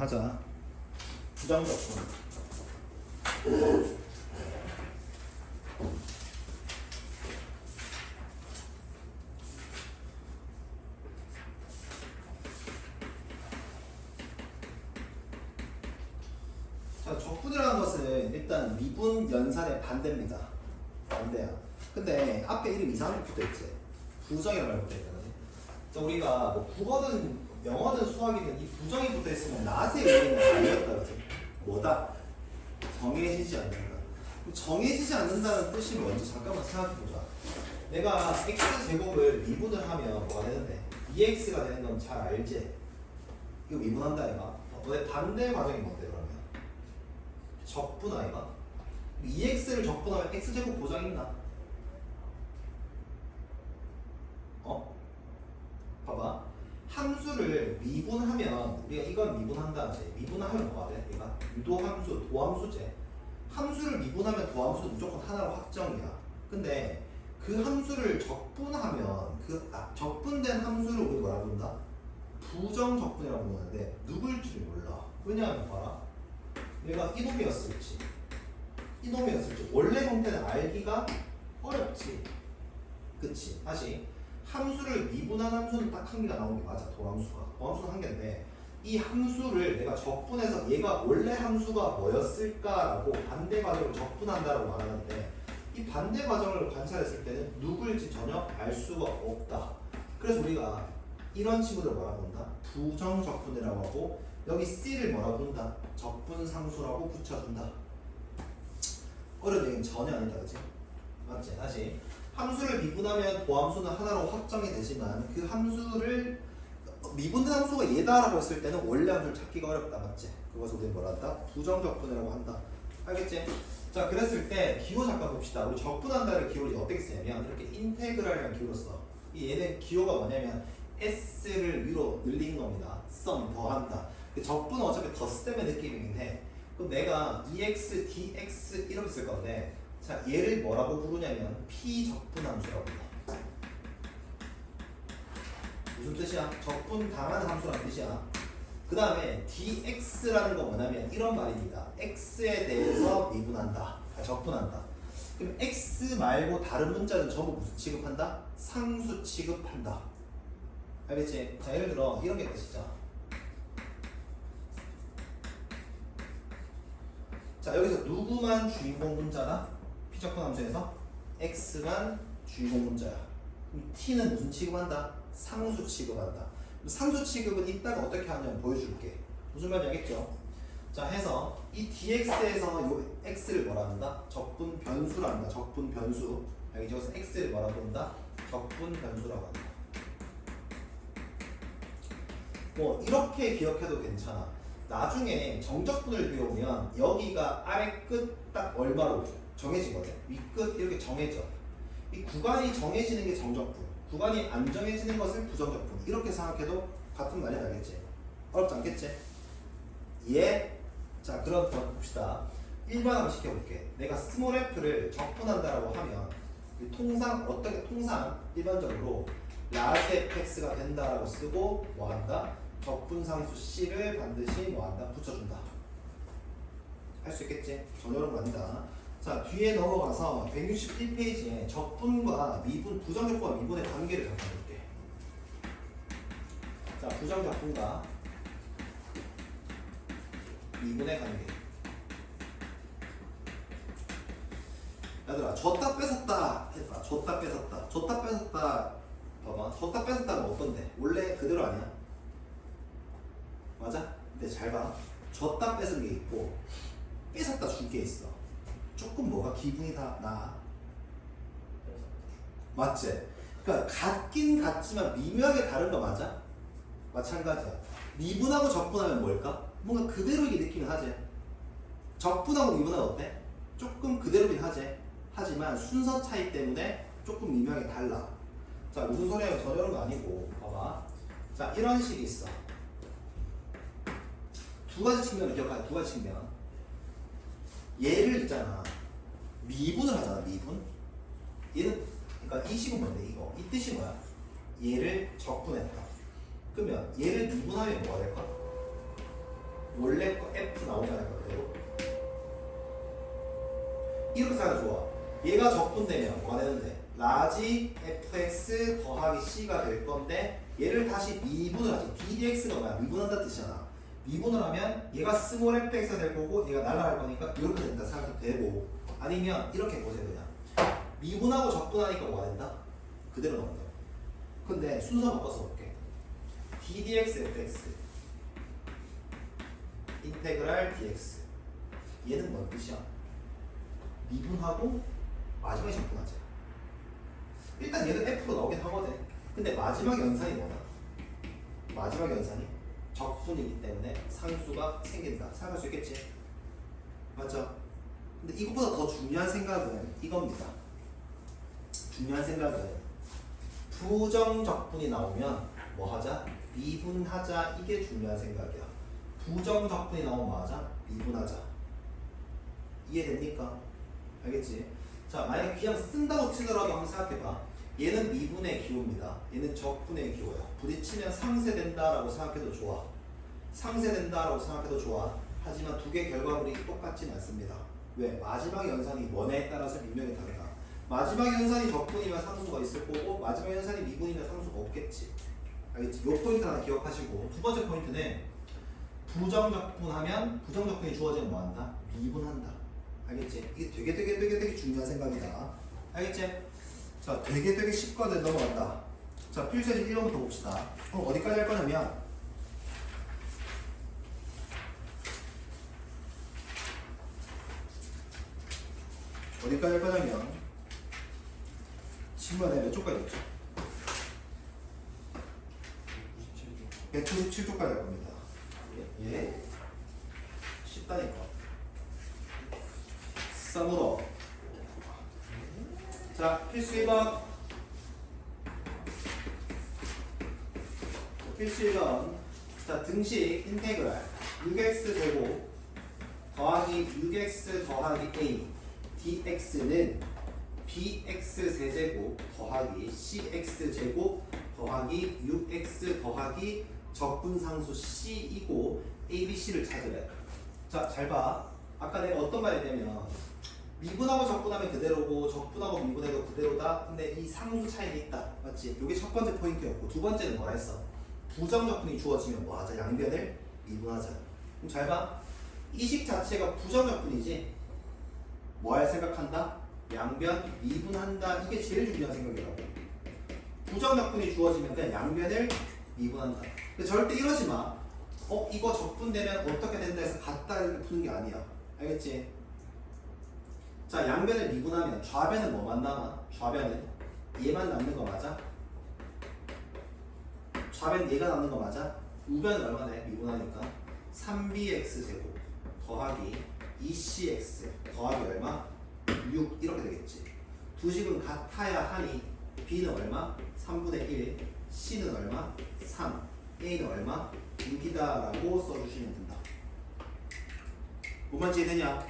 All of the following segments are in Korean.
하자. 부정적분. 자, 적분이라는 것은 일단 미분 연산의 반대입니다. 반대야. 근데 앞에 이름 이상하게 붙어있지. 부정이라는 말 붙어있잖아. 자, 우리가 뭐 국어든 영어든 수학이든 이 부정이 붙어있으면 낫의 의미는 아니었다 그지? 뭐다? 정해지지 않는다. 정해지지 않는다는 뜻이 뭔지 잠깐만 생각해보자. 내가 x제곱을 미분을 하면 뭐가 되는데 2x가 되는 건 잘 알지? 이거 미분한다 이가. 너의 반대 과정이 뭔데 그러면? 적분 아이가? 2x를 적분하면 x제곱 보장 있나? 봐봐. 함수를 미분하면 우리가 이건 미분한다 이제 미분하면 뭐가 돼? 얘가 유도함수, 도함수제. 함수를 미분하면 도함수는 무조건 하나로 확정이야. 근데 그 함수를 적분하면 적분된 함수를 우리 뭐라 부른다? 부정적분이라고 부르는데 누굴지 몰라. 왜냐하면 봐라. 얘가 이놈이었을지 원래 형태는 알기가 어렵지. 그치? 다시 함수를 미분한 함수는 딱 한 개가 나오는 게 맞아. 도함수는 한 개인데 이 함수를 내가 적분해서 얘가 원래 함수가 뭐였을까라고 반대 과정을 적분한다라고 말하는데 이 반대 과정을 관찰했을 때는 누굴지 전혀 알 수가 없다. 그래서 우리가 이런 친구들 뭐라고 부른다? 부정적분이라고 하고 여기 C를 뭐라고 부른다? 적분상수라고 붙여준다. 어려운 얘기는 전혀 아니다. 그치? 맞지? 다시 함수를 미분하면 도함수는 하나로 확정이 되지만 그 함수를 미분된 함수가 얘다라고 했을 때는 원래 함수를 찾기가 어렵다. 맞지? 그것을 우리는 뭐라 한다? 부정적분이라고 한다. 알겠지? 자, 그랬을 때 기호 잠깐 봅시다. 우리 적분한다를 기호를 어떻게 쓰냐면 이렇게 인테그랄이라는 기호로 써. 이 얘는 기호가 뭐냐면 s를 위로 늘리는 겁니다. sum 더한다. 적분은 어차피 덧셈의 느낌이긴 해. 그럼 내가 2x, dx 이렇게 쓸 건데 자, 얘를 뭐라고 부르냐면 피적분함수라고 불러. 무슨 뜻이야? 적분 당하는 함수라는 뜻이야. 그 다음에 dx라는 건 뭐냐면 이런 말입니다. x에 대해서 미분한다. 적분한다. 그럼 x 말고 다른 문자는 전부 무슨 취급한다? 상수 취급한다. 알겠지? 자, 예를 들어 이런 게 뜻이죠. 자, 여기서 누구만 주인공 문자다? 피적분 함수에서 x만 주인공 문자야. 그럼 t는 무슨 취급한다? 상수 취급한다. 상수 취급은 이따가 어떻게 하냐면 보여줄게. 무슨 말인지 알겠죠? 자, 해서 이 dx에서 요 x를 뭐라 한다? 적분 변수라 한다. 적분 변수. 여기 여기서 x를 뭐라 부른다? 적분 변수라고 한다. 뭐 이렇게 기억해도 괜찮아. 나중에 정적분을 배우면 여기가 아래 끝 딱 얼마로 정해지거든. 윗끝 이렇게 정해져. 이 구간이 정해지는 게 정적분, 구간이 안 정해지는 것을 부정적분. 이렇게 생각해도 같은 말이 나겠지. 어렵지 않겠지? 예. 자, 그럼 봅시다. 일반화를 시켜볼게. 내가 스몰 f를 적분한다라고 하면 통상 일반적으로 라지 fx가 된다라고 쓰고 뭐한다? 적분상수 c를 반드시 뭐한다? 붙여준다. 할 수 있겠지? 전혀 어려운 거 아니다. 자, 뒤에 넘어가서 161페이지에 적분과 미분, 부정적분과 미분의 관계를 잠깐 볼게. 자, 부정적분과 미분의 관계. 얘들아, 줬다 뺏었다 해봐. 줬다 뺏었다. 줬다 뺏었다. 봐봐. 줬다 뺏었다는 어떤데? 원래 그대로 아니야? 맞아? 근데 잘 봐. 줬다 뺏은 게 있고 뺏었다 준 게 있어. 조금 뭐가 기분이 다 나아. 맞지? 그러니까 같긴 같지만 미묘하게 다른 거 맞아? 마찬가지야. 미분하고 적분하면 뭘까? 뭔가 그대로이게 느끼긴 하지. 적분하고 미분하면 어때? 조금 그대로긴 하지. 하지만 순서 차이 때문에 조금 미묘하게 달라. 자, 무슨 소리야? 전혀 그런 거 아니고 봐봐. 자, 이런 식이 있어. 두 가지 측면을 기억하자. 두 가지 측면. 얘를 있잖아. 미분을 하잖아. 미분. 얘는 그러니까 이 식은 뭔데? 이거. 이 뜻이 뭐야? 얘를 적분했다. 그러면 얘를 미분하면 뭐가 될까? 사가 좋아. 얘가 적분되면 뭐가 되는데? 라지 fx 더하기 c가 될 건데 얘를 다시 미분을 하지. ddx가 뭐야? 미분한다 뜻이잖아. 미분을 하면 얘가 스몰 fx가 될 거고 얘가 날아갈 거니까 이렇게 된다 생각해도 되고 아니면 이렇게 보세요 그냥. 미분하고 적분하니까 뭐가 된다? 그대로 나온다. 근데 순서 바꿔서 볼게. ddx fx 인테그랄 dx 얘는 뭔 뜻이야? 미분하고 마지막에 적분하자. 일단 얘는 f로 나오긴 하거든. 근데 마지막 연산이 뭐냐? 마지막 연산이 적분이기 때문에 상수가 생긴다. 생각할 수 있겠지? 맞죠? 근데 이것보다 더 중요한 생각은 이겁니다. 중요한 생각은 부정적분이 나오면 뭐 하자? 미분하자. 이게 중요한 생각이야. 부정적분이 나오면 뭐 하자? 미분하자. 이해됩니까? 알겠지? 자, 만약에 그냥 쓴다고 치더라도 한번 생각해봐. 얘는 미분의 기호입니다. 얘는 적분의 기호야. 부딪히면 상쇄된다라고 생각해도 좋아. 상쇄된다라고 생각해도 좋아. 하지만 두 개 결과물이 똑같진 않습니다. 왜? 마지막 연산이 뭐냐에 따라서 분명히 다르다. 마지막 연산이 적분이면 상수가 있을 거고 마지막 연산이 미분이면 상수가 없겠지. 알겠지? 요 포인트 하나 기억하시고 두 번째 포인트는 부정적분하면 부정적분이 주어지면 뭐한다? 미분한다. 알겠지? 이게 되게 중요한 생각이다. 알겠지? 자, 되게 쉽거든. 넘어간다. 자, 필수의 1번부터 봅시다. 그럼 어디까지 할 거냐면 어디까지 할 거냐면 친구가 몇 쪽까지 했죠? 197쪽까지 할 겁니다. 예? 쉽다니까. 쌍으로. 자, 필수 1번. 필수 1번. 자, 등식 인테그랄 6x 제곱 더하기 6x 더하기 a dx는 bx 세제곱 더하기 cx 제곱 더하기 6x 더하기 적분상수 c이고 abc를 찾으래. 자, 잘 봐. 아까 내가 어떤 말 했냐면 미분하고 적분하면 그대로고 적분하고 미분해도 그대로다. 근데 이 상수 차이가 있다. 맞지? 이게 첫 번째 포인트였고 두 번째는 뭐라 했어? 부정적분이 주어지면 뭐 하자? 양변을 미분하자. 그럼 잘 봐. 이 식 자체가 부정적분이지 뭐 할 생각한다? 양변 미분한다. 이게 제일 중요한 생각이라고. 부정적분이 주어지면 그냥 양변을 미분한다. 근데 절대 이러지 마. 이거 적분되면 어떻게 된다 해서 같다 이렇게 푸는 게 아니야. 알겠지? 자, 양변을 미분하면 좌변은 뭐만 남아? 좌변은 얘만 남는 거 맞아? 좌변 얘가 남는 거 맞아? 우변은 얼마네? 미분하니까 3bx 제곱 더하기 2cx 더하기 얼마? 6 이렇게 되겠지. 두 식은 같아야 하니 b는 얼마? 3분의 1 c는 얼마? 3 a는 얼마? 6이다 라고 써주시면 된다. 뭔 말인지 이해되냐?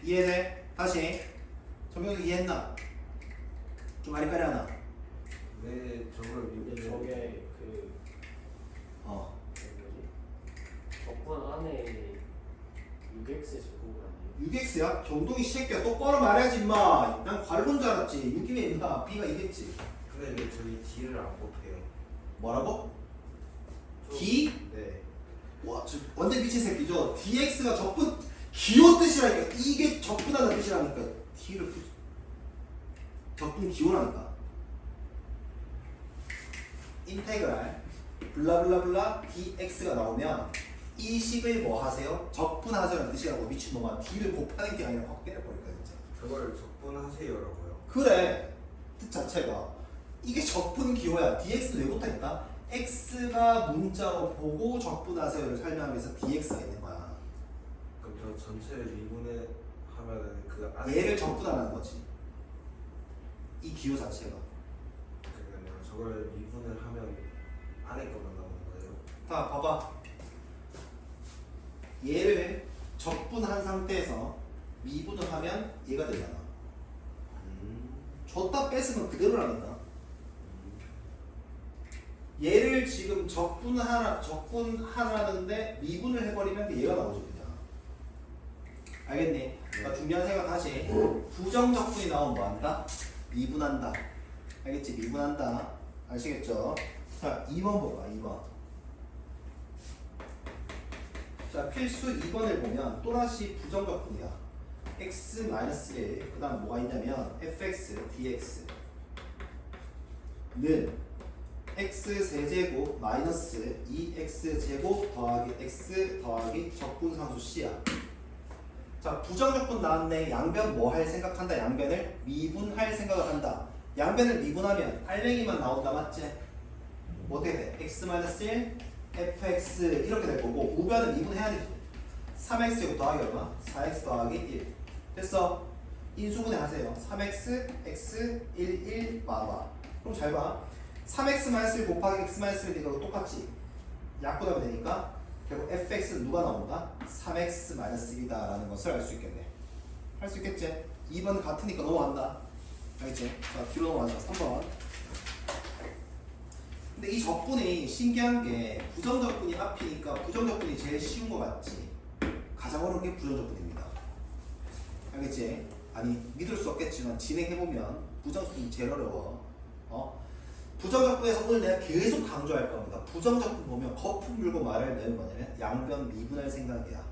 이해돼? 다시 정명이 이해했나? 좀 아리까리하나? 네, 저걸 저게 그 뭐지? 적분 안에 6x 제곱 아니에요? 6x야? 경동이 새끼야 똑바로 말해야지 임마. 난 관론 줄 알았지. 6이면 임마 b가 이겠지. 근데 왜 저희 D를 안 곱해요? 뭐라고? 저- D? 네. 와, 저 완전 미친 새끼죠. dx가 적분 기호 뜻이라니까. 이게 적분하는 뜻이라니까. d를 적분 기호라니까. 인테그랄 블라블라블라 dx가 나오면 이 식을 뭐 하세요? 적분하자는 뜻이라고. 미친놈아. d를 곱하는 게 아니라 확 때려버릴까 진짜. 저걸 적분하세요라고요? 그래. 뜻 자체가 이게 적분 기호야. dx는 왜 못하겠다? x가 문자로 보고 적분하세요를 설명하면서 dx가 있는 거야. 그럼 저 전체를 2분의 하면은 그 안에 얘를 적분하는 거지. 이 기호 자체가. 그러면 저걸 2분을 하면 안에 것만 나오는 거예요? 다 봐봐. 얘를 적분한 상태에서 미분을 하면 얘가 되잖아. 줬다 뺐으면 그대로라니까. 얘를 지금 적분하라는데 미분을 해버리면 얘가 나오죠 그냥. 알겠니? 그러니까 중요한 생각 다시. 부정적분이 나오면 뭐한다? 미분한다. 알겠지? 미분한다. 아시겠죠? 자, 2번 봐봐. 2번. 자, 필수 2번을 보면 또다시 부정적분이야. x-1. 그 다음 뭐가 있냐면 fx, dx는 x세제곱 마이너스 2x제곱 더하기 x 더하기 적분상수 c야. 자, 부정적분 나왔네. 양변 뭐 할 생각한다? 양변을 미분할 생각을 한다. 양변을 미분하면 알맹이만 나온다. 맞지? 어떻게 돼? x-1 fx 이렇게 될 거고 우변은 미분해야 되지. 3x제곱 더하기 얼마? 4x 더하기 1 됐어. 인수분해 하세요. 3x x 1 1 봐봐. 그럼 잘 봐. 3x-1 곱하기 x-1 이거 똑같지? 약분하면 되니까 결국 fx는 누가 나온다? 3x-1이다 라는 것을 알 수 있겠네. 할 수 있겠지? 2번 같으니까 넘어간다. 알겠지? 자, 뒤로 넘어가자. 3번. 근데 이 적분이 신기한 게 부정적분이 앞이니까 부정적분이 제일 쉬운 거 같지? 가장 어려운 게 부정적분입니다. 알겠지? 아니 믿을 수 없겠지만 진행해보면 부정적분이 제일 어려워. 부정적분에서 오늘 내가 계속 강조할 겁니다. 부정적분 보면 거품 물고 말을 내는 거냐면 양변 미분할 생각이야.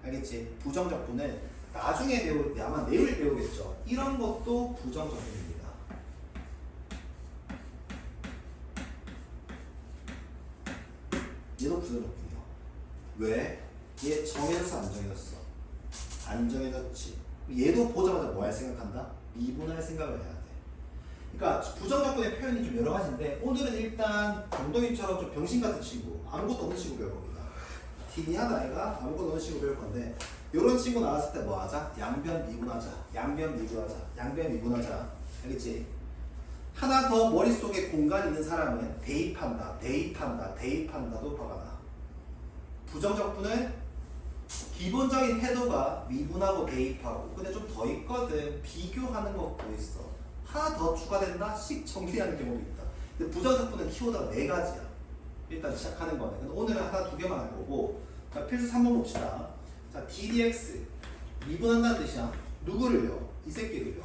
알겠지? 부정적분은 나중에 배울 때 아마 내일 배우겠죠. 이런 것도 부정적분입니다. 얘도 부정적분이야. 왜? 얘 정해졌어 안 정해졌어? 안 정해졌지. 얘도 보자마자 뭐 할 생각한다? 미분할 생각을 해야 돼. 그러니까 부정적분의 표현이 좀 여러 가지인데 오늘은 일단 정동이처럼 좀 병신 같은 친구, 아무것도 없는 친구 배울 겁니다. 티니하다 아이가 아무것도 없는 친구 배울 건데 이런 친구 나왔을 때 뭐 하자? 양변 미분하자. 양변 미분하자. 양변 미분하자. 알겠지? 하나 더 머릿속에 공간 있는 사람은 대입한다. 대입한다. 대입한다도 봐가 나. 부정적분은 기본적인 태도가 미분하고 대입하고 근데 좀 더 있거든. 비교하는 것도 있어. 하나 더 추가된다? 씩 정리하는 경우도 있다. 근데 부정적분은 키워드가 4가지야. 일단 시작하는 거는. 근데 오늘은 하나 2개만 할 거고. 자, 필수 3번 봅시다. 자, ddx 미분한다는 뜻이야. 누구를요? 이 새끼를요.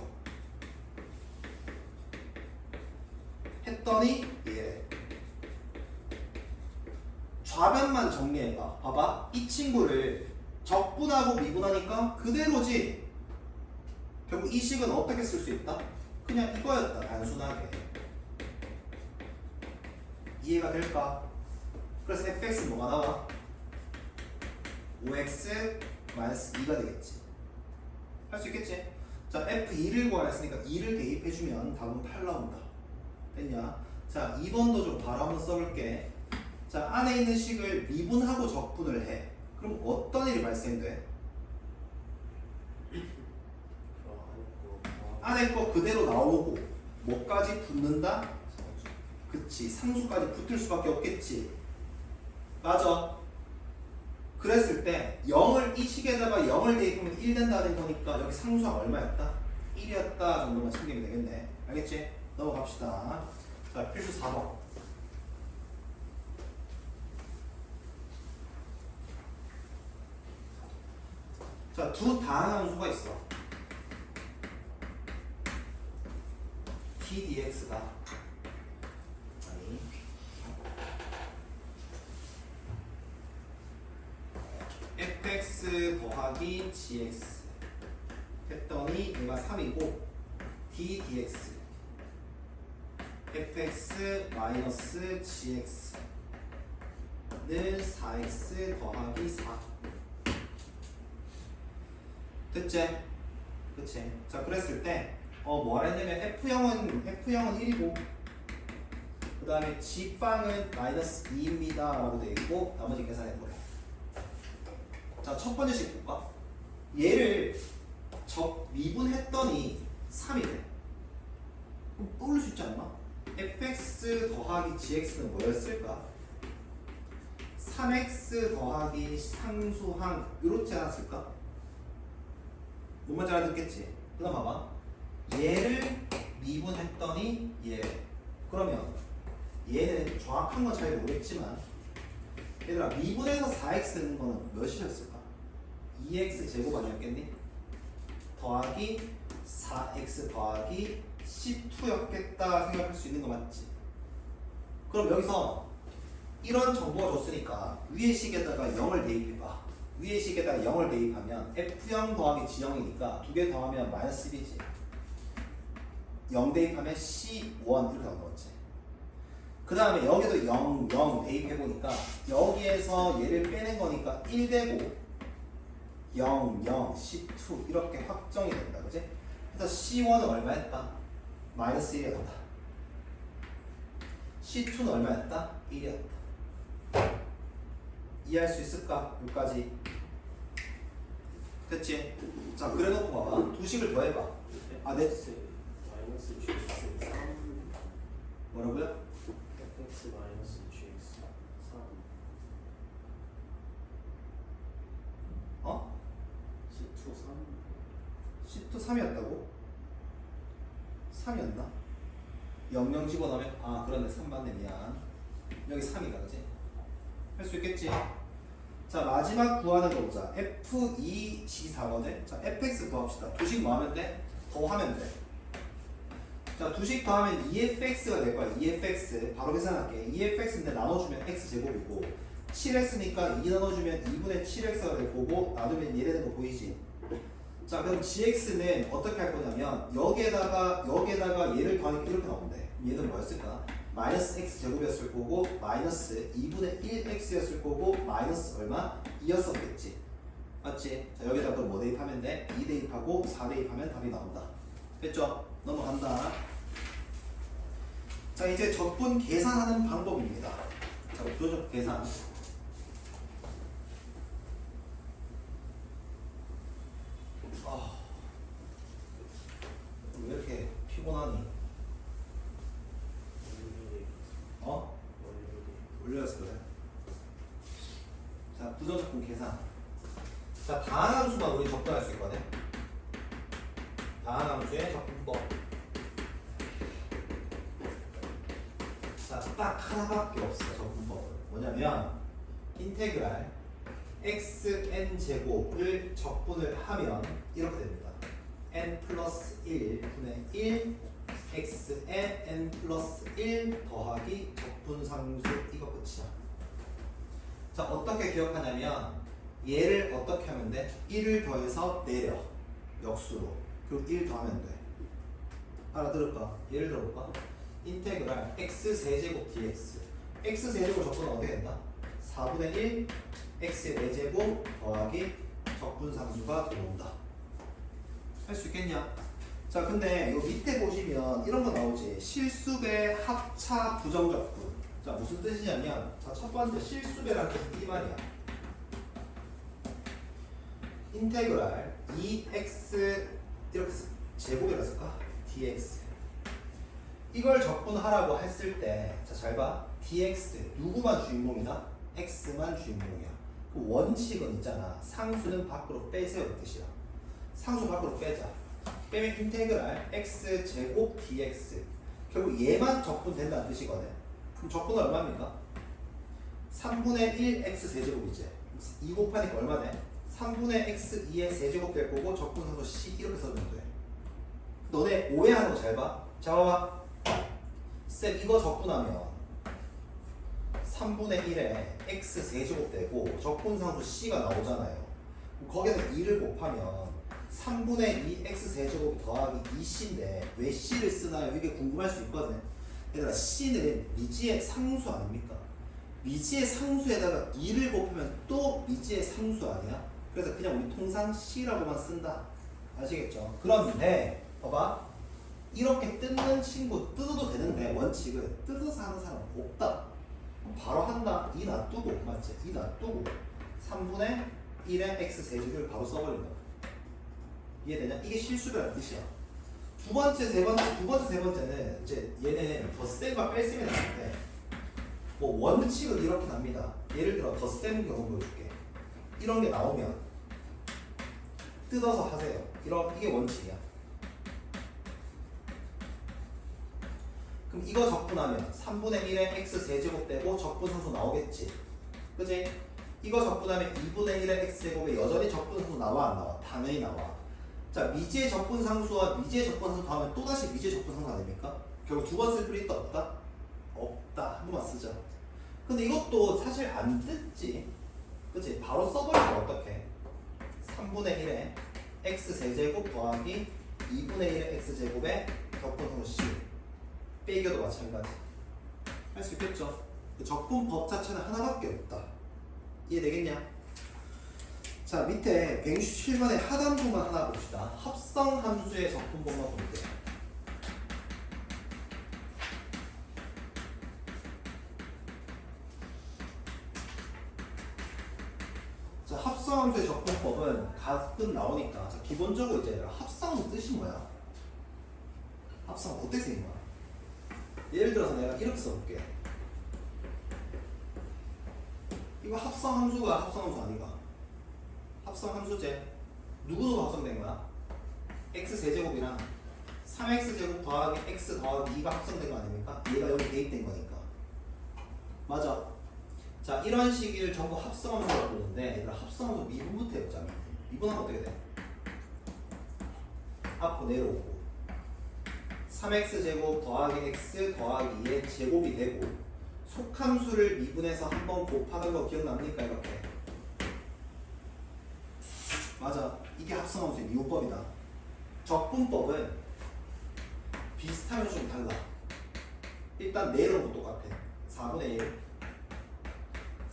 했더니 얘 좌변만 정리해봐. 봐봐. 이 친구를 적분하고 미분하니까 그대로지. 결국 이 식은 어떻게 쓸 수 있다? 그냥 이거였다. 단순하게. 이해가 될까? 그래서 fx는 뭐가 나와? 5x-2가 되겠지. 할 수 있겠지? 자, f2를 구하라 했으니까 2를 대입해주면 답은 8 나온다. 됐냐? 자, 2번도 좀 바로 한번 써볼게. 자, 안에 있는 식을 미분하고 적분을 해. 그럼 어떤 일이 발생돼? 안에 거 그대로 나오고 뭐까지 붙는다? 그치, 상수까지 붙을 수밖에 없겠지. 맞아. 그랬을 때 0을 이 식에다가 0을 대입하면 1 된다는 거니까 여기 상수가 얼마였다? 1이었다 정도만 챙기면 되겠네. 알겠지? 넘어갑시다. 자, 필수 4번. 자, 두 다항 함수가 있어. ddx가 아니 fx 더하기 gx 했더니 얘가 3이고 ddx fx 마이너스 gx는 4x 더하기 4 됐지? 그치? 자, 그랬을 때 뭐라 했냐면 F형은 1이고 그 다음에 G빵은 마이너스 2입니다 라고 되어 있고 나머지 계산해보래. 자, 첫 번째 식 볼까? 얘를 미분했더니 3이 돼. 그럼 떠올릴 수 있지 않나? fx 더하기 gx는 뭐였을까? 3x 더하기 상수항 이렇지 않았을까? 뭔 말인지 알아듣겠지? 그 다음 봐봐. 얘를 미분했더니 얘. 그러면 얘는 정확한 건 잘 모르겠지만 얘들아 미분해서 4x 되는 거는 몇이었을까? 2x 제곱 아니었겠니? 더하기 4x 더하기 C2였겠다 생각할 수 있는 거 맞지? 그럼 여기서 이런 정보가 줬으니까 위의 식에다가 0을 대입해봐. 위의 식에다가 0을 대입하면 F0 더하기 G0이니까 두 개 더하면 마이너스 1이지. 0 대입하면 C1 이렇게 나온 거지. 그 다음에 여기도 0, 0 대입해보니까 여기에서 얘를 빼낸 거니까 1 되고 0, 0, C2 이렇게 확정이 된다. 그지? 그래서 C1은 얼마였다? 마이너스 1이었다. C2는 얼마였다? 1이었다. 이해할 수 있을까? 여기까지. 됐지? 자, 그래 놓고 봐봐. 두 식을 더해봐. 아, 네. 마이너스 GX 3 뭐라고요? fx 마이너스 GX 3 어? C2 3 C2 3이었다고? 3이었나? 00 집어넣으면 아 그러네 3 맞네 미안. 여기 3이다 그지? 할 수 있겠지? 자 마지막 구하는 거 보자. F2 식이 4거든? 자 fx 구합시다. 두식 뭐 하면 돼? 더하면 돼. 자 두식 더하면 2fx가 될 거야. 2fx 바로 계산할게. 2fx인데 나눠주면 x제곱이고 7x니까 2 나눠주면 2분의 7x가 될 거고 나누면 얘 되는 거 보이지? 자 그럼 gx는 어떻게 할 거냐면 여기에다가 얘를 더하니까 이렇게 나온대. 얘는 뭐였을까? 마이너스 x 제곱이었을 거고 마이너스 2분의 1x였을 거고 마이너스 얼마? 2였었겠지. 맞지? 자 여기다가 뭐 대입하면 돼? 2 대입하고 4 대입하면 답이 나온다. 됐죠? 넘어간다. 자 이제 적분 계산하는 방법입니다. 자 부조적 계산. 왜 이렇게 피곤하니? 어? 올려서 그래. 자 부정적분 계산. 자 다항함수만 우리 접근할 수 있거든. 다항함수의 접근법. 자 딱 하나밖에 없어 접근법은. 뭐냐면 인테그랄 xn 제곱을 적분을 하면 이렇게 됩니다. n 플러스 1 분의 1 xn n 플러스 1 더하기 적분상수 이거 끝이야. 자 어떻게 기억하냐면 얘를 어떻게 하면 돼? 1을 더해서 내려 역수로 그리고 1 더하면 돼. 알아들을까? 예를 들어볼까? 인테그랄 x 세제곱 dx x 세제곱 적분은 어떻게 된다? 4분의 1 x의 4제곱 더하기 적분상수가 들어온다. 할 수 있겠냐? 자 근데 요 밑에 보시면 이런 거 나오지. 실수배 합차 부정적분. 자 무슨 뜻이냐면 자 첫 번째 실수배라는 뜻이 이 말이야. 인테그랄 2x 이렇게 제곱이라 쓸까? dx 이걸 적분하라고 했을 때 자 잘 봐. dx 누구만 주인공이다? x만 주인공이야. 그 원칙은 있잖아. 상수는 밖으로 빼세요 그 뜻이야. 상수 밖으로 빼자. 빼면 인테그랄 x 제곱 dx 결국 얘만 적분된다는 뜻이거든. 그럼 적분은 얼마입니까? 3분의 1 x 세제곱이지. 2 곱하니까 얼마 돼? 3분의 x 2의 세제곱 될 거고 적분상수 c 이렇게 써주면 돼. 너네 오해하는 거 잘 봐. 자 봐봐. 쌤 이거 적분하면 3분의 1에 x 세제곱 되고 적분상수 c가 나오잖아요. 거기에서 2를 곱하면 3분의 2 x 세제곱 더하기 2c인데 왜 c를 쓰나요? 이게 궁금할 수 있거든. 얘들아 c는 미지의 상수 아닙니까? 미지의 상수에다가 2를 곱하면 또 미지의 상수 아니야? 그래서 그냥 우리 통상 c라고만 쓴다. 아시겠죠? 그런데 봐봐. 이렇게 뜯는 친구 뜯어도 되는데 원칙은 뜯어서 하는 사람 없다. 바로 한다. 2 놔두고 맞지? 2 놔두고 3분의 1의 x 세제곱을 바로 써버린다. 이해되냐? 이게 실수라는 뜻이야. 두 번째, 세 번째는 이제 얘는 덧셈과 뺄셈이 나는데 뭐 원칙은 이렇게 납니다. 예를 들어 덧셈 경우 보여줄게. 이런 게 나오면 뜯어서 하세요. 이게 원칙이야. 그럼 이거 적분하면 3분의 1의 x 세제곱 되고 적분상수 나오겠지. 그지? 이거 적분하면 2분의 1의 x제곱에 여전히 적분상수 나와 안 나와? 당연히 나와. 자, 미지의 적분상수와 미지의 적분상수 더하면 또다시 미지의 적분상수 아닙니까? 결국 두 번 쓸 필요 있다 없다? 없다. 한 번만 쓰자. 근데 이것도 사실 안 뜯지. 그치? 바로 써버리면 어떡해? 3분의 1의 x세제곱 더하기 2분의 1의 x제곱에 적분상수 c 빼기도 마찬가지. 할 수 있겠죠? 그 적분법 자체는 하나밖에 없다. 이해되겠냐? 자, 밑에 167번의 하단부만 하나 봅시다. 합성함수의 적분법만 볼게요. 자, 합성함수의 적분법은 가끔 나오니까 자, 기본적으로 이제 합성함수 뜻이 뭐야? 합성 어떻게 쓰는 거야? 예를 들어서 내가 이렇게 써볼게. 이거 합성함수가 합성함수 아닌가? 합성함수제 누구누구 합성된 거야? x세제곱이랑 3x제곱 더하기 x 더하기 2가 합성된 거 아닙니까? 얘가 여기 대입된 거니까 맞아. 자, 이런 식을 전부 합성함수라고 부르는데 얘들아 합성함수 미분부터 해보자. 미분하면 어떻게 돼? 앞으로 내려오고 3x제곱 더하기 x 더하기 2의 제곱이 되고 속함수를 미분해서 한번 곱하는 거 기억납니까? 이렇게 맞아. 이게 합성함수의 미분법이다. 적분법은 비슷하면 좀 달라. 일단 내려오고 똑같아. 4분의 1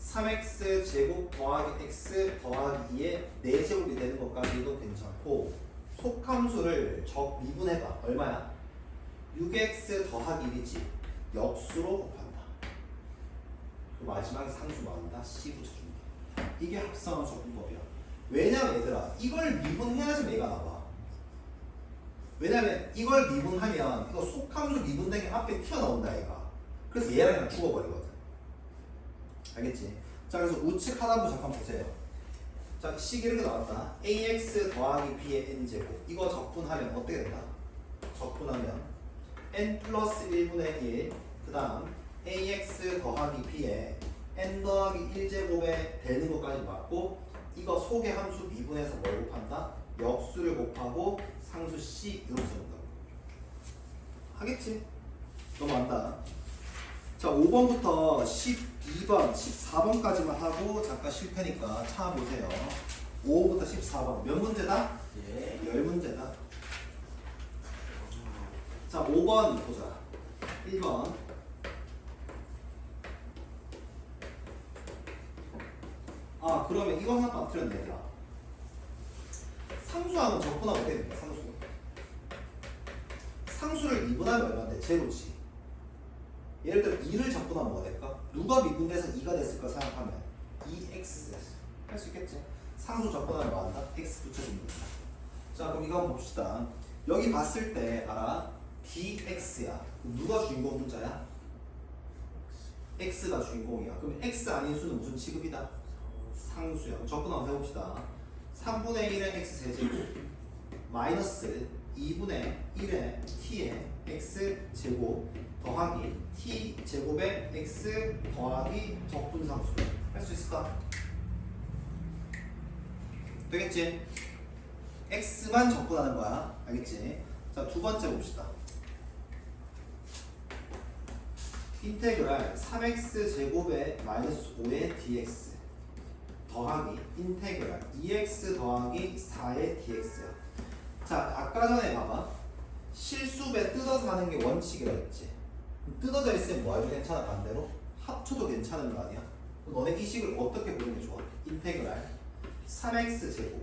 3x제곱 더하기 x 더하기 2의 4제곱이 되는 것까지도 괜찮고 속함수를 적 미분해봐. 얼마야? 6x 더하기 1이지. 역수로 곱한다. 그리고 마지막에 상수 나온다. c 붙여준다. 이게 합성함수 적분법이야. 왜냐면 얘들아 이걸 미분해야지 얘가 나와. 왜냐면 이걸 미분하면 이거 속함수 미분된 게 앞에 튀어나온다 얘가. 그래서 얘랑 그냥 죽어버리거든. 알겠지? 자, 그래서 우측 하단부 잠깐 보세요. 자, 식 이렇게 나왔다. ax 더하기 b의 n제곱. 이거 적분하면 어떻게 된다? 적분하면 n 플러스 1분의 1 그 다음 ax 더하기 b의 n 더하기 1제곱에 되는 것까지 맞고 이거 속의 함수 미분해서 뭘 곱한다? 역수를 곱하고 상수 c 이렇게 써준다고. 하겠지? 넘어간다. 자, 5번부터 12번, 14번까지만 하고 잠깐 실패니까 찾아보세요. 5번부터 14번 몇 문제다? 예. 10문제다. 자, 5번 보자. 1번 아, 그러면 이거 하나 안 틀렸네 얘들아. 상수하면 적분하면 어떻게 됩니까? 상수를 미분하면 얼마인데? 제로지. 예를 들어 2를 적분하면 뭐가 될까? 누가 미분돼서 2가 됐을까 생각하면 2x 할 수 있겠지? 상수 적분하면 뭐 한다? x 붙여주면 된다. 자, 그럼 이거 한번 봅시다. 여기 봤을 때 알아? dx야. 누가 주인공 문자야? x가 주인공이야. 그럼 x 아닌 수는 무슨 취급이다? 상수야. 그럼 적분 한번 해봅시다. 3분의 1의 x세제곱 마이너스 2분의 1의 t의 x제곱 더하기 t제곱의 x 더하기 적분상수 할 수 있을까? 되겠지? x만 적분하는 거야. 알겠지? 자, 두 번째 봅시다. 인테그랄 3x제곱의 마이너스 5의 dx 더하기 인테그랄 2x 더하기 4의 dx야. 자, 아까 전에 봐봐. 실수배 뜯어서 하는 게 원칙이라 했지. 뜯어져 있으면 뭐 해도 괜찮아? 반대로? 합쳐도 괜찮은 거 아니야? 너네 이 식을 어떻게 보는 게 좋아? 인테그랄 3x제곱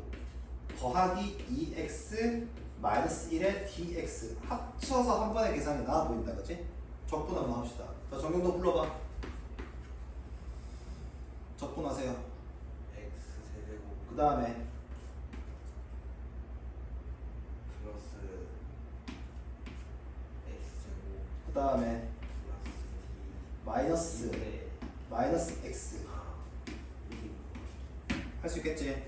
더하기 2x 마이너스 1의 dx 합쳐서 한 번에 계산이 나와 보인다. 그치? 적분 한번 합시다. 자, 정경도 불러봐. 적분하세요. x세제곱 그 다음에 플러스 x제곱 그 다음에 플러스 d 마이너스 x 할 수 있겠지?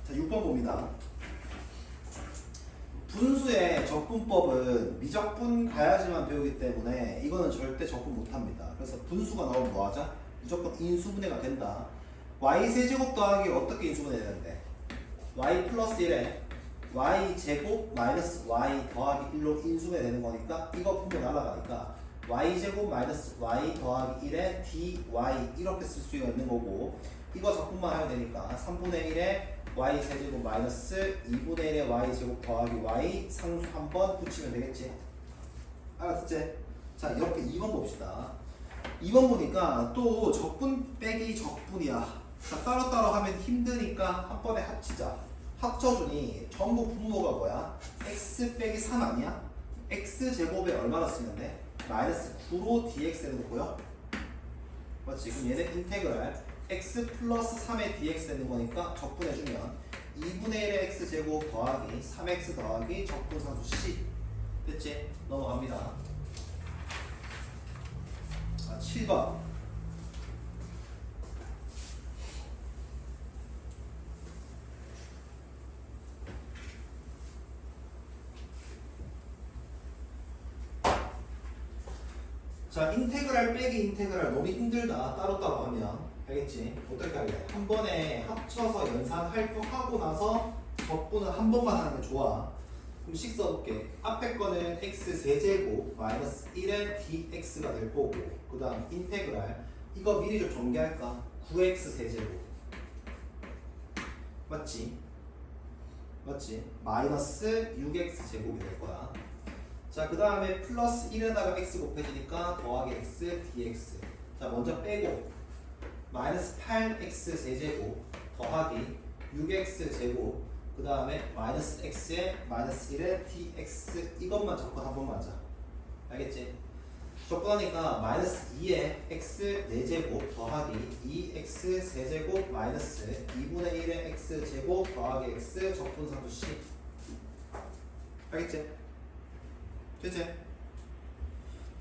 자, 6번 봅니다. 분수의 적분법은 미적분 가야지만 배우기 때문에 이거는 절대 적분 못합니다. 그래서 분수가 나오면 뭐하자? 무조건 인수분해가 된다. y 세제곱 더하기 어떻게 인수분해 되는데 y 플러스 1에 y 제곱 마이너스 y 더하기 1로 인수분해 되는 거니까 이거 분모 날아가니까 y 제곱 마이너스 y 더하기 1에 dy 이렇게 쓸 수 있는 거고 이거 적분만 하면 되니까 3분의 1에 y 세제곱 마이너스 2분의 1에 y 제곱 더하기 y 상수 한번 붙이면 되겠지. 알았지? 자 이렇게 2번 봅시다. 2번 보니까 또 적분 빼기 적분이야. 자 따로따로 하면 힘드니까 한 번에 합치자. 합쳐주니 전부 분모가 뭐야? x 빼기 3 아니야? x 제곱에 얼마나 쓰면 돼? 마이너스 9로 dx 되는 거고요. 맞지? 그럼 얘는 인테그랄 x 플러스 3의 dx 되는 거니까 적분해주면 2분의 1의 x 제곱 더하기 3x 더하기 적분상수 c 됐지? 넘어갑니다. 7번 자 인테그랄 빼기 인테그랄 너무 힘들다 따로따로 하면 알겠지? 어떻게 할래? 한 번에 합쳐서 연산할 거 하고 나서 적분은 한 번만 하는 게 좋아. 그럼 식 써볼게. 앞에 거는 x 세제곱 마이너스 1의 dx가 될 거고 그 다음 인테그랄 이거 미리 좀 전개할까? 9x 세제곱 맞지? 맞지? 마이너스 6x 제곱이 될 거야. 자, 그 다음에 플러스 1에다가 x 곱해지니까 더하기 x dx. 자, 먼저 빼고 마이너스 8x 세제곱 더하기 6x 제곱 그 다음에 마이너스 x에 마이너스 1에 dx 이것만 적분 한 번만 하자. 알겠지? 적분하니까 마이너스 2에 x 4제곱 더하기 2x 세제곱 마이너스 2분의 1의 x 제곱 더하기 x 적분상수 c. 알겠지? 됐지?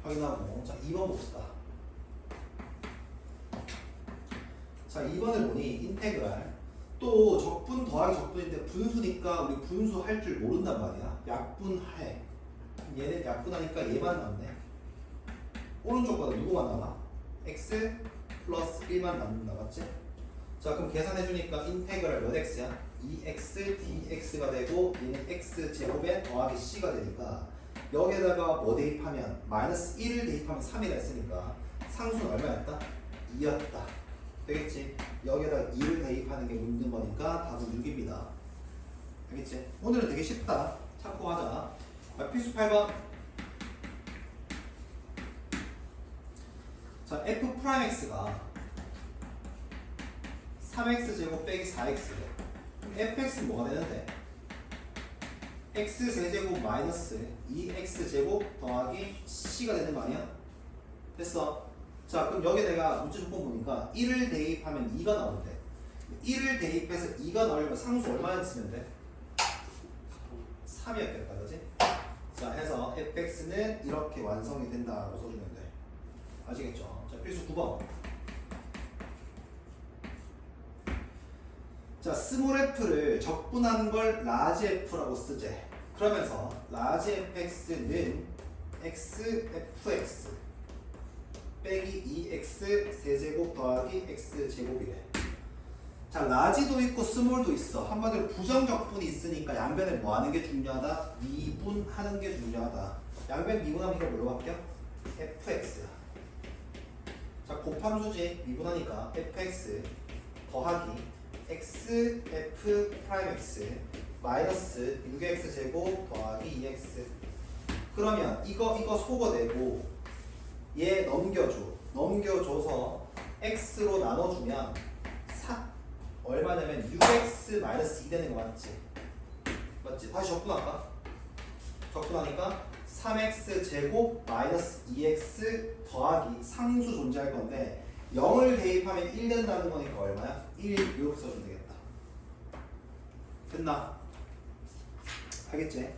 확인하고 자 2번 봅시다. 자 2번을 보니 인테그랄 또 적분 더하기 적분인데 분수니까 우리 분수 할 줄 모른단 말이야. 약분해. 얘는 약분하니까 얘만 남네. 오른쪽 거는 누구만 남아? x 플러스 1만 남는다 맞지? 자 그럼 계산해주니까 인테그랄 몇 x야? 2x dx가 되고 얘는 x 제곱에 더하기 c가 되니까 여기에다가 뭐 대입하면 마이너스 1을 대입하면 3이라 했으니까 상수는 얼마였다? 2였다. 되겠지? 여기에다가 2를 대입하는 게 묻는 거니까 답은 6입니다. 알겠지? 오늘은 되게 쉽다. 참고하자. 필수 8번. 자, f'x가 3x 제곱 빼기 4x. 그럼 fx는 뭐가 되는데? x 세제곱 마이너스 2x 제곱 더하기 c가 되는 거 아니야? 됐어. 자 그럼 여기 내가 문제 조건 보니까 1을 대입하면 2가 나오는데 1을 대입해서 2가 나오려면 상수 얼마나 쓰면 돼? 3이었겠다 그지? 자 해서 fx는 이렇게 완성이 된다고 써주면 돼. 아시겠죠? 자 필수 9번. 자 스몰 f를 적분한 걸 라지 f라고 쓰재. 그러면서 라지 fx는 x fx 빼기 2x 세제곱 더하기 x 제곱이래. 자 라지도 있고 스몰도 있어. 한마디로 부정적분이 있으니까 양변에 뭐 하는 게 중요하다? 미분하는 게 중요하다. 양변 미분하면 이거 뭘로 바뀌어? fx야. 자 곱함수지 미분하니까 fx 더하기 x f 프라임 x 마이너스 6x 제곱 더하기 2x. 그러면 이거 속어내고 얘 넘겨줘서 x로 나눠주면 얼마냐면 6x 마이너스 2 되는 거 맞지? 맞지? 다시 적분할까? 적분하니까 3x 제곱 마이너스 2x 더하기 상수 존재할 건데 0을 대입하면 1 된다는 거니까 얼마야? 1 이렇게 써주면 되겠다. 됐나? 알겠지?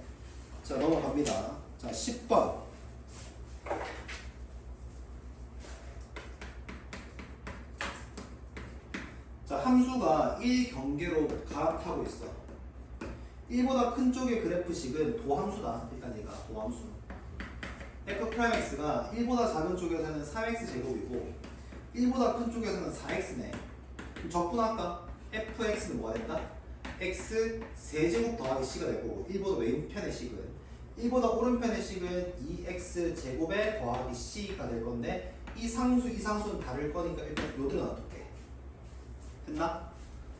자 넘어갑니다. 자 10번. 자 함수가 1경계로 갈아타고 있어. 1보다 큰 쪽의 그래프식은 도함수다. 일단 얘가 도함수. f'x가 1보다 작은 쪽에서는 3x 제곱이고 1보다 큰 쪽에서는 4x네. 그럼 적분할까? fx는 뭐가 됐다? x 세제곱 더하기 c가 될 거고 1보다 왼편의 식은 1보다 오른편의 식은 2x 제곱에 더하기 c가 될 건데 이 상수는 다를 거니까 일단 요들은 어떻게? 됐나?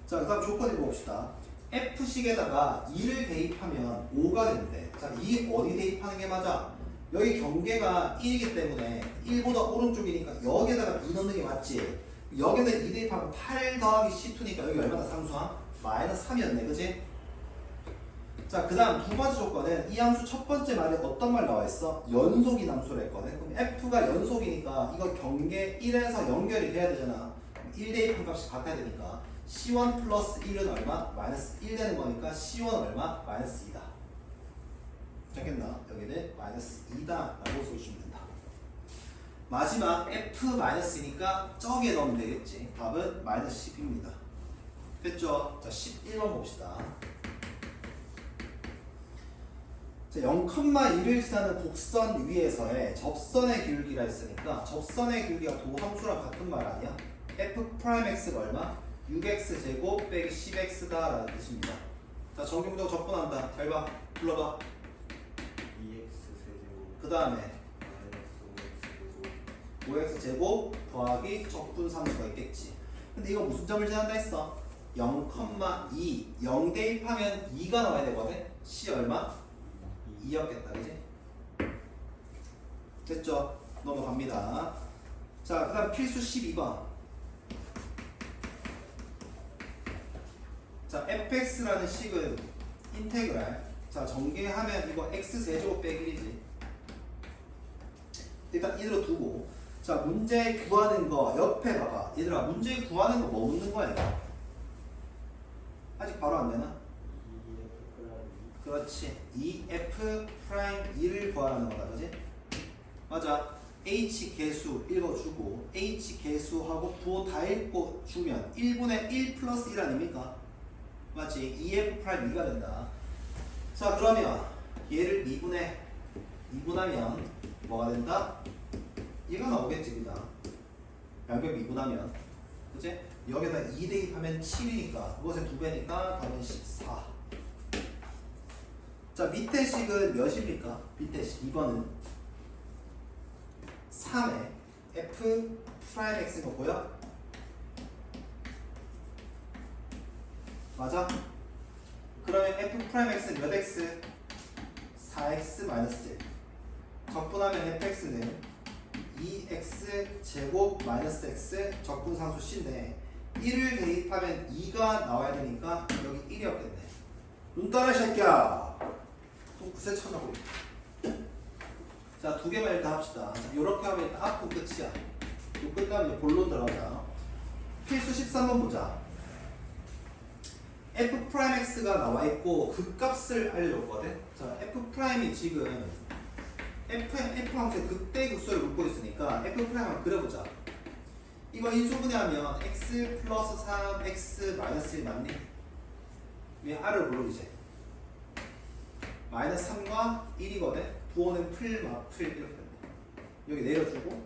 자, 그 다음 조건 읽어봅시다. f식에다가 2를 대입하면 5가 된대. 자, 2 어디 대입하는 게 맞아? 여기 경계가 1이기 때문에 1보다 오른쪽이니까 여기에다가 2 넣는 게 맞지? 여기에다 2 대입하면 8 더하기 c2니까 여기 얼마나 상수함? 마이너스 3이었네, 그지? 자, 그 다음 두 번째 조건은 이 함수 첫 번째 말에 어떤 말 나와 있어? 연속인 함수를 했거든. 그럼 f가 연속이니까 이거 경계 1에서 연결이 돼야 되잖아. 1 대입한 값이 같아야 되니까 c1 플러스 1은 얼마? 마이너스 1 되는 거니까 c1 얼마? 마이너스 2다. 됐겠나? 여기는 마이너스 2다 라고 써주시면 된다. 마지막 f 마이너스니까 저기에 넣으면 되겠지. 답은 마이너스 10입니다. 됐죠? 자, 11번 봅시다. 자, 0,1을 지나는 곡선 위에서의 접선의 기울기가 있으니까 접선의 기울기가 도함수랑 같은 말 아니야? f'x가 얼마? 6x 제곱 빼기 10x다 라는 뜻입니다. 자, 정경적으로 접근한다. 잘 봐. 불러봐. 2x 세제곱 그 다음에 마이너스 5x 제곱 5x 제곱 더하기 적분상수가 있겠지. 근데 이거 무슨 점을 지난다 했어? 0,2 0 대입하면 2가 나와야 되거든. c 얼마? 2였겠다, 그지? 됐죠? 넘어갑니다. 자, 그 다음 필수 12번. 자, fx라는 식은 인테그랄. 자, 전개하면 이거 x 세제곱 빼기 1이지. 일단 이대로 두고. 자, 문제 구하는 거 옆에 봐봐. 얘들아, 문제 구하는 거 뭐 묻는 거야, 이거? 아직 바로 안 되나? 2f 플러스 그렇지. 2f 프라임 2를 구하라는 거다, 그지? 맞아. h 개수 읽어주고 h 개수하고 부호 다 읽고 주면 1분의 1 플러스 1 아닙니까? 맞지? 2f 프라임 2가 된다. 자, 그러면 얘를 2분하면 뭐가 된다? 얘가 나오겠지, 그냥. 양변 미분하면. 그치? 여기다 2 대입하면 7이니까 그것의 2배니까 답은 14. 자, 밑에 식은 몇입니까? 밑에 식 2번은 3에 f 프라임 x가 뭐야? 맞아? 그러면 f 프라임 x는 몇 x? 4x 마이너스 1. 적분하면 fx는 2x 제곱 마이너스 x 적분상수 c인데 1을 대입하면 2가 나와야 되니까 여기 1이었겠네. 눈 따라 새끼야. 또 구세 쳐나고. 자, 두 개만 일단 합시다. 자, 요렇게 하면 일단 앞은 끝이야. 요 끝나면 이제 본론 들어가자. 필수 13번 보자. f 프라임 x가 나와 있고 그 값을 알려줬거든. 자, f 프라임이 지금 f 함수의 극대 극소를 묻고 있으니까 f 프라임을 그려보자. 이거 인수분해하면 x 플러스 3 x 마이너스 1 맞니? 왜 r을 불러 이제 마이너스 3과 1이거든. 부호는 풀 이렇게 된다. 여기 내려주고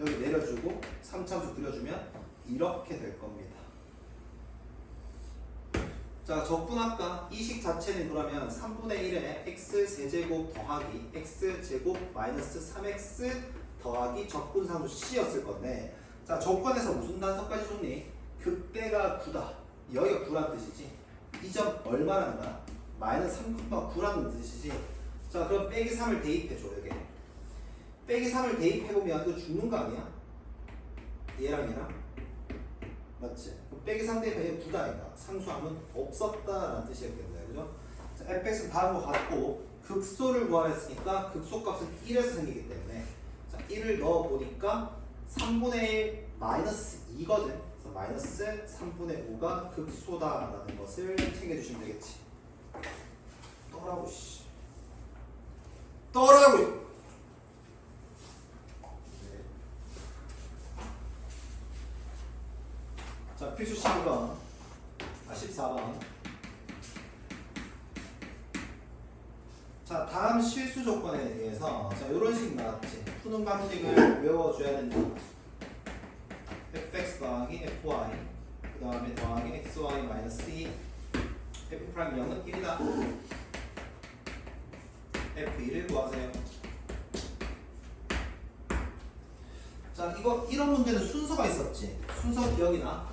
여기 내려주고 3참수 그려주면 이렇게 될 겁니다. 자, 적분할까? 이 식 자체는 그러면 3분의 1에 x 세제곱 더하기 x 제곱 마이너스 3x 더하기 적분상수 c였을 건데, 자, 조건에서 무슨 단서까지 줬니? 극대가 9다. 여기가 9라는 뜻이지. 이 점 얼마라는 거야? 마이너스 3,9라는 뜻이지. 자, 그럼 빼기 3을 대입해줘, 여기. 빼기 3을 대입해보면 이거 죽는 거 아니야? 얘랑 얘랑? 맞지? 그럼 빼기 3 대입하면 9다니까 상수함은 없었다라는 뜻이었겠네요. 그죠? 자, fx는 다른 거 같고 극소를 구하랬으니까 극소값은 1에서 생기기 때문에 자, 1을 넣어보니까 3분의 1 마이너스 2거든. 그래서 마이너스 3분의 5가 극소다라는 것을 챙겨주시면 되겠지. 떠라고 씨. 떠라고. 자, 필수 12번. 14번. 자, 다음 실수 조건에 대해서 자, 이런 식 나왔지. 푸는 방식을 외워줘야 된다. fx 더하기 fy 그 다음에 더하기 xy 마이너스 2 f 프라임 0은 1이다. f1을 구하세요. 자, 이런 문제는 순서가 있었지. 순서 기억이 나?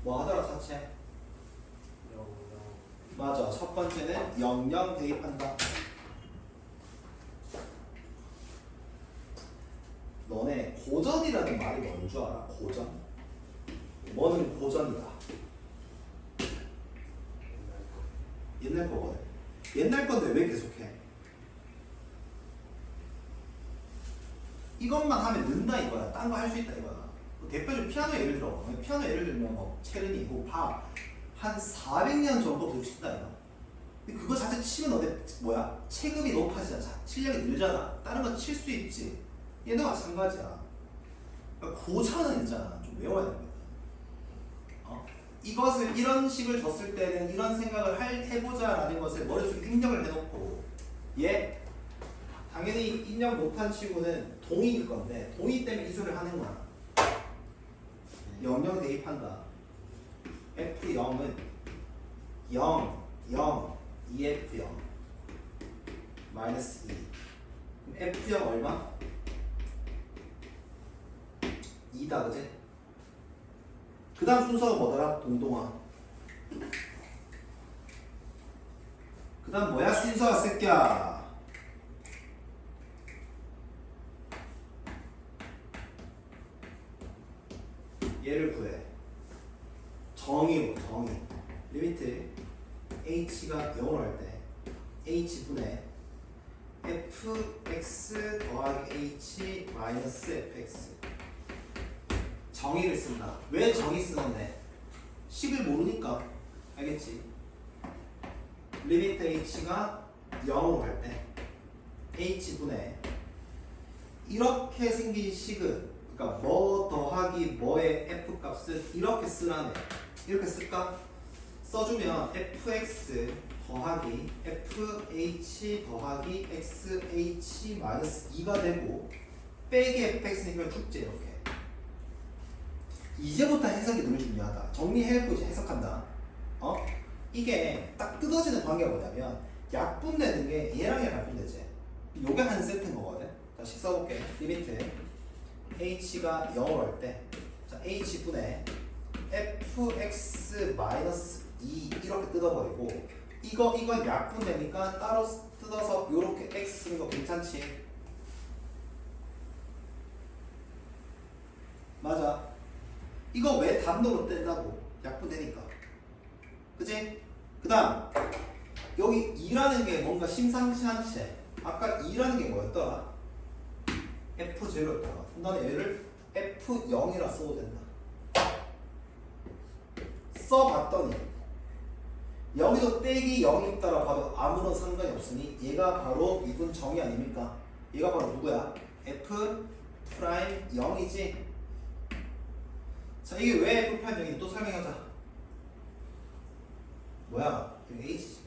뭐 하더라, 자체? 맞아. 첫 번째는 00 대입한다. 너네 고전이라는 말이 뭔 줄 알아? 고전? 뭐는 고전이다. 옛날 거거든. 옛날 건데 왜 계속해? 이것만 하면 는다 이거야. 딴 거 할 수 있다 이거야. 대표적으로 피아노 예를 들어. 피아노 예를 들면 뭐 체르니고 밥 한 400년 전부터 배우고 싶다 이거. 근데 그거 자체 치면 너네 뭐야? 체급이 높아지잖아. 실력이 늘잖아. 다른 거 칠 수 있지. 얘도 마찬가지야. 그러니까 고전은 있잖아. 좀 외워야 됩니다. 이것을 이런 식을 줬을 때는 이런 생각을 해보자라는 것을 머릿속에 입력을 해놓고 얘 당연히 입력 못한 친구는 동의일 건데 동의 때문에 이소를 하는 거야. 00 대입한다. F0은 0, 0, 2F0 마이너스 2 그럼 F0 얼마? 2다 그지? 그 다음 순서가 뭐더라? 동동아. 그 다음 뭐야 순서가 새끼야? 얘를 구해. 정의. 리미트 h가 0으로 할 때 h분의 fx 더하기 h 마이너스 fx 정의를 쓴다. 왜 정의 쓰는데? 식을 모르니까. 알겠지? 리미트 h가 0으로 할 때 h분의 이렇게 생긴 식은 그러니까 뭐 더하기 뭐의 f 값을 이렇게 쓰라네. 이렇게 쓸까? 써주면 fx 더하기 fh 더하기 xh 마이너스 2가 되고 빼기 fx니까 축제 이렇게. 이제부터 해석이 너무 중요하다. 정리해놓고 이제 해석한다. 이게 딱 뜯어지는 관계가 뭐냐면 약분되는 게 얘랑 얘랑 약분되지. 요게 한 세트인 거거든. 다시 써볼게. 리미트 h가 0으로 할 때 자, h분의 fx 마이너스 2 이렇게 뜯어버리고 이건 약분되니까 따로 뜯어서 요렇게 x 쓰는 거 괜찮지? 맞아. 이거 왜 단도로 뗀다고? 약분되니까. 그치? 그 다음 여기 2라는 게 뭔가 심상치 않지? 아까 2라는 게 뭐였더라? F0였다가 나는 얘를 F0이라 써도 된다. 써봤더니 여기도 빼기 0이 있다라 봐도 아무런 상관이 없으니 얘가 바로 미분 정의 아닙니까? 얘가 바로 누구야? F 프라임 0이지? 자, 이게 왜 F 프라임 0인지 또 설명하자. 뭐야? 이게 H지.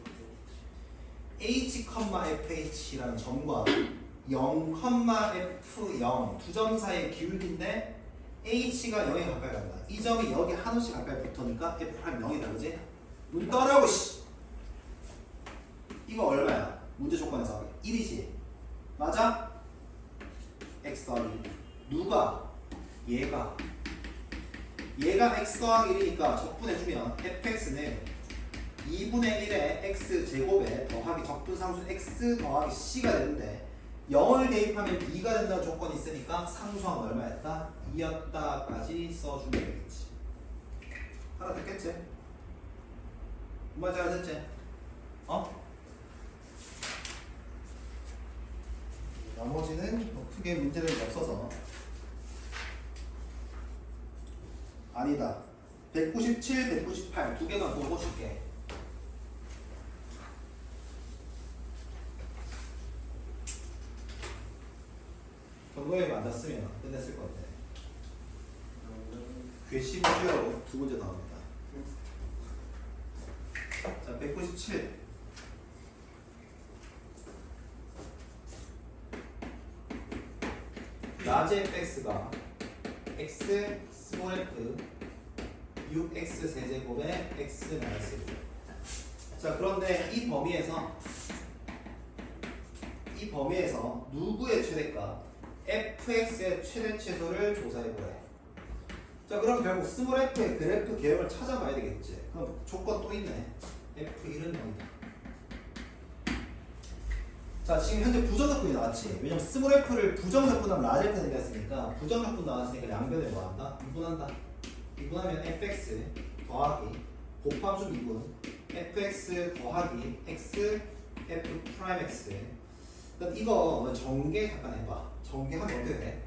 H, FH라는 점과 0, F0 두 점 사이의 기울기인데 H가 0에 가까이 간다. 이 점이 여기 한없이 가까이 붙으니까 F 프라임 0이다. 그지? 눈 떠라고 씨. 이거 얼마야? 문제 조건에서 1이지. 맞아? X 더하기 누가? 얘가 X 더하기 1이니까 적분해주면 fx는 2분의 1의 x제곱에 더하기 적분상수 x 더하기 c가 되는데 0을 대입하면 2가 된다는 조건이 있으니까 상수항 얼마였다? 2였다까지 써주면 되겠지. 하나 됐겠지? 정말 잘됐지? 나머지는 뭐 크게 문제는 없어서 아니다. 197, 198 두 개만 보고 줄게. 정도에 맞았으면 끝냈을 건데. 괴시 문제로 두 문제 나옵니다. 자, 197. 낮의 fx가 x 스몰 f 6x 세제곱에 x 마이너스 1. 자, 그런데 이 범위에서 누구의 최대값? fx의 최대 최소를 조사해보래. 자, 그럼 결국 스몰 f의 그래프 개형을 찾아봐야 되겠지. 그럼 조건 또 있네. f1은 0이다. 자, 지금 현재 부정적분이 나왔지. 왜냐면 스몰 f를 부정적분하면 라지 f 생겼으니까 부정적분 나왔으니까 양변에 뭐 한다? 미분한다. 미분하면 fx 더하기 곱함수 미분 fx 더하기 x f 프라임 x. 그럼 이거 전개 잠깐 해봐. 전개하면 어떻게 돼?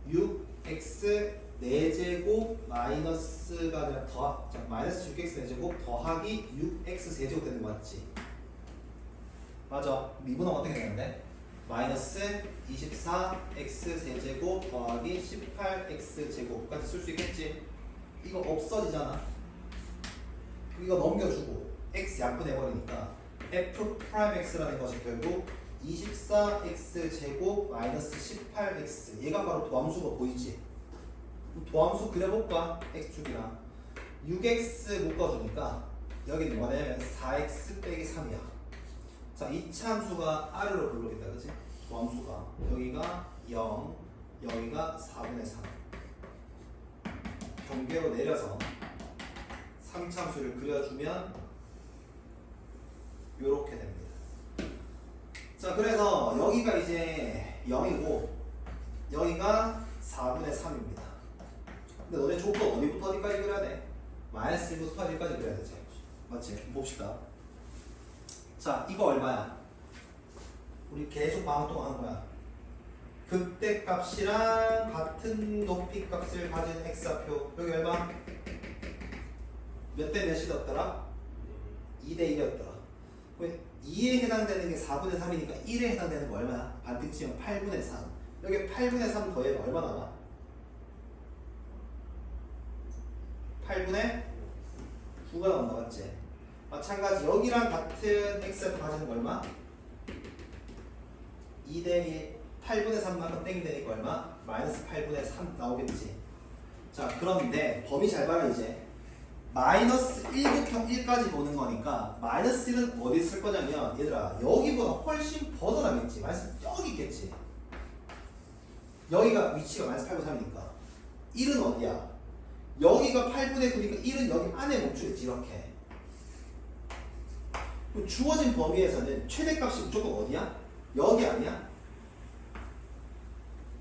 6x 4제곱 마이너스가 아니라 마이너스 6x 4제곱 더하기 6x 세제곱 되는 거 맞지? 맞아. 미분하면 어떻게 되는데? 마이너스 24x 세제곱 더하기 18x 제곱까지 쓸 수 있겠지? 이거 없어지잖아. 이거 넘겨주고 x 약분해버리니까 f 프라임 x라는 것이 결국 24x 제곱 마이너스 18x. 얘가 바로 도함수가 보이지? 도함수 그려볼까? x축이랑 6x 묶어주니까 여기는 뭐냐면 4x 빼기 3이야. 자, 이차 함수가 아래로 불러겠다, 그치? 도함수가 여기가 0, 여기가 4분의 3. 경계로 내려서 3차 함수를 그려주면 요렇게 됩니다. 자, 그래서 여기가 이제 0이고 여기가 4분의 3입니다. 근데 너네 조건 어디부터 어디까지 그려야 돼? 마이너스 1부터 1까지 그려야 되지. 맞지? 봅시다. 자, 이거 얼마야? 우리 계속 방학 동안 한 거야. 극대값이랑 같은 높이값을 가진 x좌표. 여기 얼마? 몇 대 몇이었더라? 2대 1이었더라. 2에 해당되는 게 4분의 3이니까 1에 해당되는 거 얼마야? 반대로 치면 8분의 3. 여기 8분의 3 더해봐. 얼마 나와? 8분의 9가 나온다, 맞지? 마찬가지 여기랑 같은 x좌표 가지는 거 얼마? 2대 1. 8분의 3만큼 땡이 되니까 얼마? 마이너스 8분의 3 나오겠지. 자, 그런데 범위 잘 봐라 이제. 마이너스 1부터 1까지 보는 거니까 마이너스 1은 어디 쓸 거냐면 얘들아 여기보다 훨씬 벗어나겠지. 마이너스 여기 있겠지. 여기가 위치가 마이너스 8분의 3이니까 1은 어디야? 여기가 8분의 9니까 1은 여기 안에 멈추겠지. 이렇게. 그럼 주어진 범위에서는 최대값이 무조건 어디야? 여기 아니야?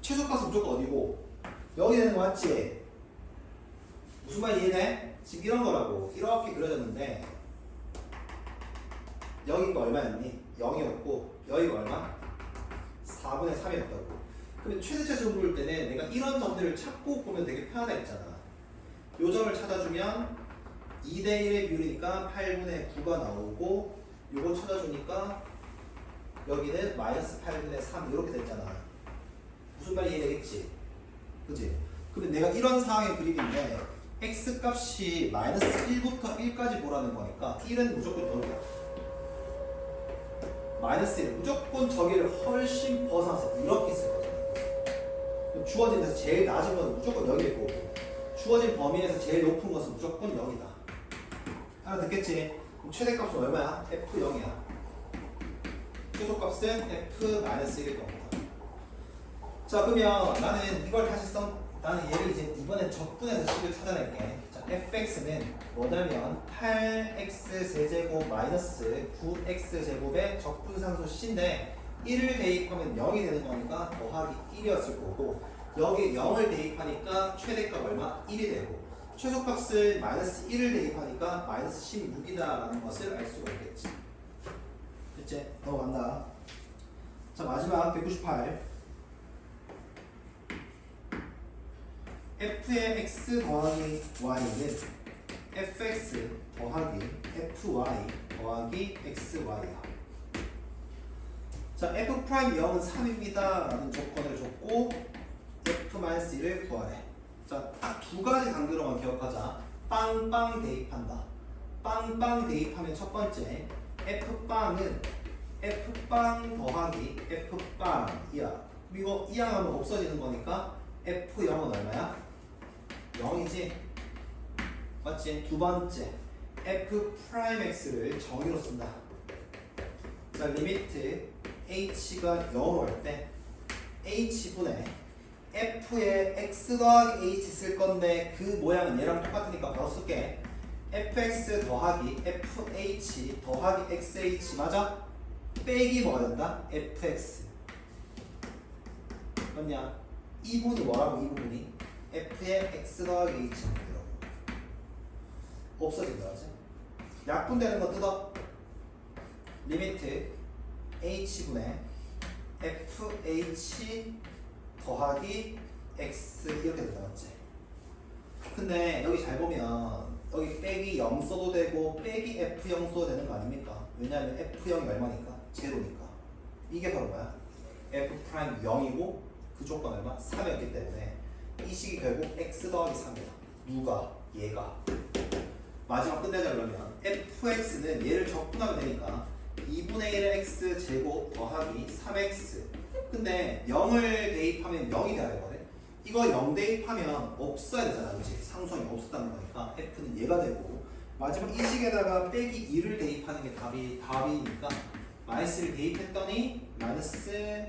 최소값은 무조건 어디고? 여기 되는 거 맞지? 무슨 말 이해돼? 지금 이런 거라고. 이렇게 그려졌는데 여기가 얼마였니? 0이었고 여기가 얼마? 4분의 3이었다고. 그럼 최대 최소 부를 때는 내가 이런 점들을 찾고 보면 되게 편하다 했잖아. 요 점을 찾아주면 2대 1의 비율이니까 8분의 9가 나오고 요거 찾아주니까 여기는 마이너스 8분의 3 이렇게 됐잖아. 무슨 말이 이해되겠지? 그치? 근데 내가 이런 상황의 그림인데 x값이 마이너스 1부터 1까지 보라는 거니까 1은 무조건 여기야. 마이너스 1 무조건 저기를 훨씬 벗어나서 이렇게 쓸 거잖아. 주어진 데서 제일 낮은 건 무조건 여기일 거고 주어진 범위에서 제일 높은 것은 무조건 여기다. 알아듣겠지? 그럼 최대값은 얼마야? f0이야. 최소값은 f-1일 겁니다. 자, 그러면 나는 이걸 다시 나는 얘를 이제 이번엔 적분해서 식을 찾아낼게. 자, fx는 뭐냐면 8x 세제곱 마이너스 9x 제곱의 적분상수 c인데 1을 대입하면 0이 되는 거니까 더하기 1이었을 거고 여기 0을 대입하니까 최대값 얼마? 1이 되고 최소값을 마이너스 1을 대입하니까 마이너스 16이다라는 것을 알 수가 있겠지. 됐지? 넘어간다. 자, 마지막 198. f의 x 더하기 y는 fx 더하기 fy 더하기 xy야. 자, f 프라임 0은 3입니다 라는 조건을 줬고 f-1을 구하래. 자, 딱 두 가지 단계로만 기억하자. 빵빵 대입한다. 빵빵 대입하면 첫 번째 f빵은 f빵 더하기 f빵이야. 이거 이항하면 없어지는 거니까 f0은 얼마야? 0이지? 맞지? 두 번째 f 프라임 x를 정의로 쓴다. 자, 리미트 h가 0으로 할 때 h분의 f에 x 더하기 h 쓸 건데 그 모양은 얘랑 똑같으니까 바로 쓸게. fx 더하기 fh 더하기 xh 맞아? 빼기 뭐가 된다? fx 맞냐? 이 부분이 뭐라고? 이 부분이 f의 x 더하기 h라고 없어진다. 맞지? 약분되는 거 뜯어. 리미트 h분의 fh 더하기 x 이렇게 된다. 맞지? 근데 여기 잘 보면 여기 빼기 0 써도 되고 빼기 f0 써도 되는 거 아닙니까? 왜냐하면 f0이 얼마니까? 제로니까. 이게 바로 뭐야? f 프라임 0이고 그 조건 얼마? 3이었기 때문에 이 식이 결국 x 더하기 3이야. 누가? 얘가. 마지막 끝내자 그러면 fx는 얘를 적분하면 되니까 2분의 1의 x 제곱 더하기 3x. 근데 0을 대입하면 0이 돼야 되거든. 이거 0 대입하면 없어야 되잖아. 그치? 상수항이 없었다는 거니까 f는 얘가 되고 마지막 이 식에다가 빼기 2를 대입하는 게 답이니까 마이너스를 대입했더니 마이너스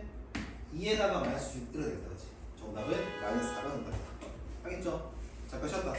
2에다가 마이너스 6 이렇게 되겠다. 그치? 정답은 마이너스 4가 된다. 알겠죠? 자, 끝이었다.